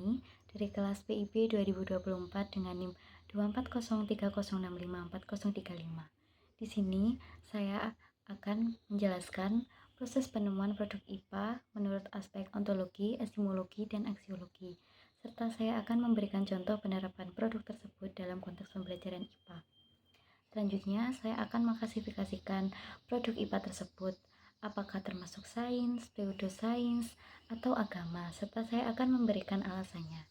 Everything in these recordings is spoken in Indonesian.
Tiffany dari kelas PIB 2024 dengan NIM 24030654035. Di sini saya akan menjelaskan proses penemuan produk IPA menurut aspek ontologi, etimologi, dan aksiologi, serta saya akan memberikan contoh penerapan produk tersebut dalam konteks pembelajaran IPA. Selanjutnya, saya akan mengklasifikasikan produk IPA tersebut, apakah termasuk sains, pseudosains, atau agama, serta saya akan memberikan alasannya.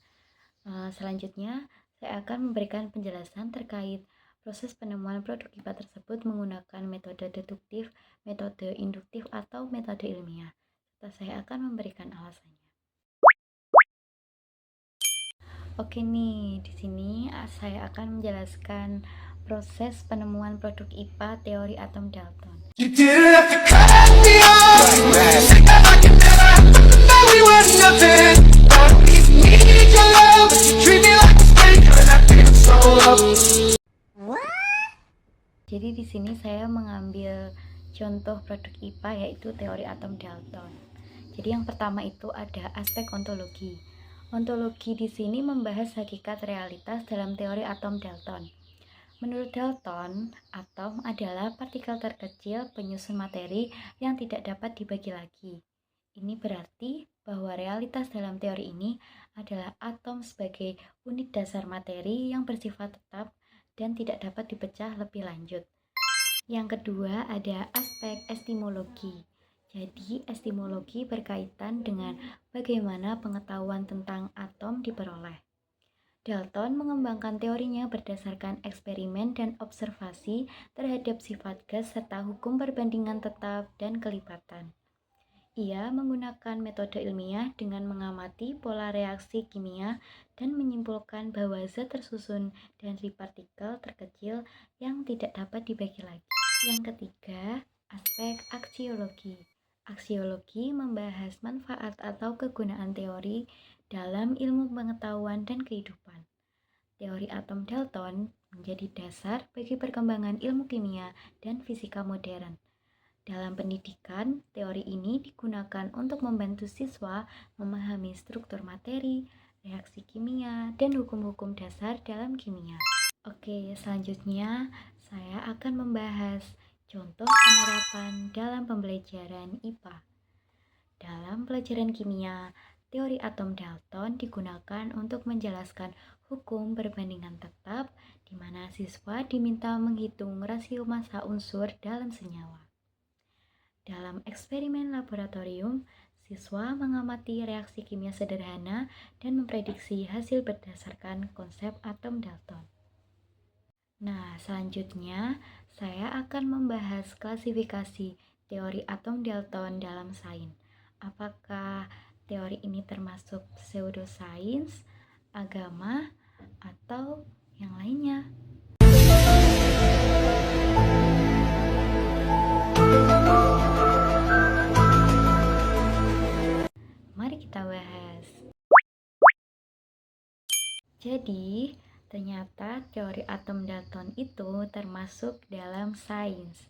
Selanjutnya, saya akan memberikan penjelasan terkait proses penemuan produk IPA tersebut menggunakan metode deduktif, metode induktif, atau metode ilmiah, serta saya akan memberikan alasannya. Oke nih, di sini saya akan menjelaskan proses penemuan produk IPA teori atom Dalton. You didn't have to cut me off. We were nothing. Need your love, but you treat me like a stranger, and I feel so up. Jadi di sini saya mengambil contoh produk IPA yaitu teori atom Dalton. Jadi yang pertama itu ada aspek ontologi. Ontologi di sini membahas hakikat realitas dalam teori atom Dalton. Menurut Dalton, atom adalah partikel terkecil penyusun materi yang tidak dapat dibagi lagi. Ini berarti bahwa realitas dalam teori ini adalah atom sebagai unit dasar materi yang bersifat tetap dan tidak dapat dipecah lebih lanjut. Yang kedua ada aspek etimologi. Jadi, etimologi berkaitan dengan bagaimana pengetahuan tentang atom diperoleh. Dalton mengembangkan teorinya berdasarkan eksperimen dan observasi terhadap sifat gas serta hukum perbandingan tetap dan kelipatan. Ia menggunakan metode ilmiah dengan mengamati pola reaksi kimia dan menyimpulkan bahwa zat tersusun dari partikel terkecil yang tidak dapat dibagi lagi. Yang ketiga, aspek aksiologi. Aksiologi membahas manfaat atau kegunaan teori dalam ilmu pengetahuan dan kehidupan. Teori atom Dalton menjadi dasar bagi perkembangan ilmu kimia dan fisika modern. Dalam pendidikan, teori ini digunakan untuk membantu siswa memahami struktur materi, reaksi kimia, dan hukum-hukum dasar dalam kimia. Oke, selanjutnya saya akan membahas contoh penerapan dalam pembelajaran IPA. Dalam pelajaran kimia, teori atom Dalton digunakan untuk menjelaskan hukum perbandingan tetap, di mana siswa diminta menghitung rasio massa unsur dalam senyawa. Dalam eksperimen laboratorium, siswa mengamati reaksi kimia sederhana dan memprediksi hasil berdasarkan konsep atom Dalton. Nah, selanjutnya saya akan membahas klasifikasi teori atom Dalton dalam sains. Apakah teori ini termasuk pseudosains, agama, atau yang lainnya? Mari kita bahas. Jadi, ternyata teori atom Dalton itu termasuk dalam sains.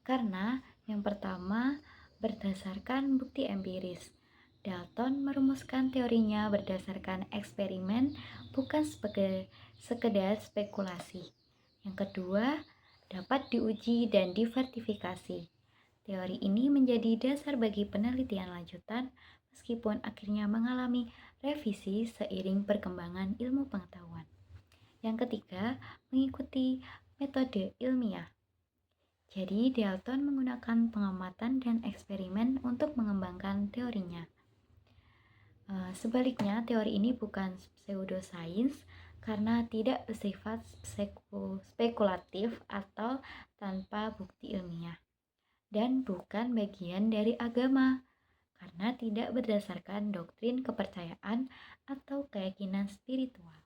Karena yang pertama berdasarkan bukti empiris. Dalton merumuskan teorinya berdasarkan eksperimen, bukan sekedar spekulasi. Yang kedua, dapat diuji dan divertifikasi. Teori ini menjadi dasar bagi penelitian lanjutan, meskipun akhirnya mengalami revisi seiring perkembangan ilmu pengetahuan. Yang ketiga, mengikuti metode ilmiah. Jadi, Dalton menggunakan pengamatan dan eksperimen untuk mengembangkan teorinya. Sebaliknya, teori ini bukan pseudosains karena tidak bersifat spekulatif atau tanpa bukti ilmiah, dan bukan bagian dari agama karena tidak berdasarkan doktrin kepercayaan atau keyakinan spiritual.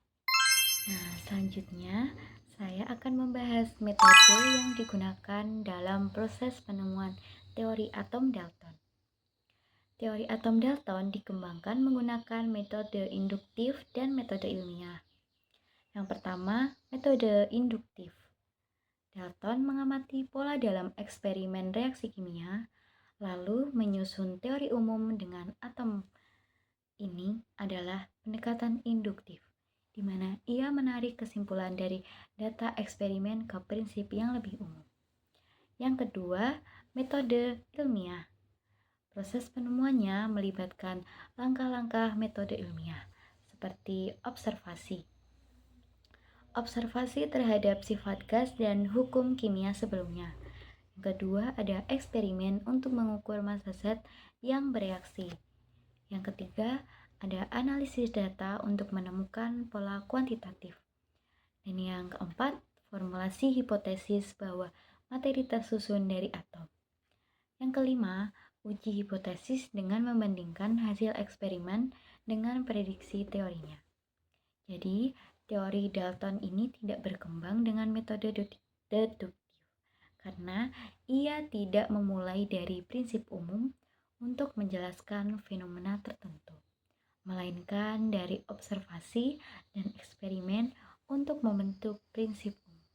Nah, selanjutnya saya akan membahas metode yang digunakan dalam proses penemuan teori atom Dalton. Teori atom Dalton dikembangkan menggunakan metode induktif dan metode ilmiah. Yang pertama, metode induktif. Dalton mengamati pola dalam eksperimen reaksi kimia, lalu menyusun teori umum dengan atom. Ini adalah pendekatan induktif, di mana ia menarik kesimpulan dari data eksperimen ke prinsip yang lebih umum. Yang kedua, metode ilmiah. Proses penemuannya melibatkan langkah-langkah metode ilmiah, seperti observasi. Observasi terhadap sifat gas dan hukum kimia sebelumnya. Yang kedua, ada eksperimen untuk mengukur massa zat yang bereaksi. Yang ketiga, ada analisis data untuk menemukan pola kuantitatif. Dan yang keempat, formulasi hipotesis bahwa materi tersusun dari atom. Yang kelima, uji hipotesis dengan membandingkan hasil eksperimen dengan prediksi teorinya. Jadi, teori Dalton ini tidak berkembang dengan metode deduktif karena ia tidak memulai dari prinsip umum untuk menjelaskan fenomena tertentu, melainkan dari observasi dan eksperimen untuk membentuk prinsip umum.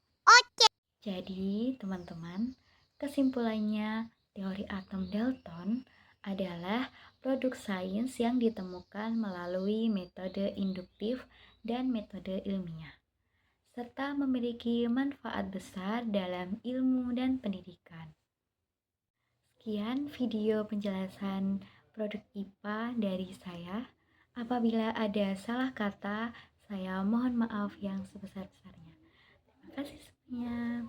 Jadi, teman-teman, kesimpulannya teori atom Dalton adalah produk sains yang ditemukan melalui metode induktif dan metode ilmiah, serta memiliki manfaat besar dalam ilmu dan pendidikan. Sekian video penjelasan produk IPA dari saya. Apabila ada salah kata, saya mohon maaf yang sebesar-besarnya. Terima kasih semuanya.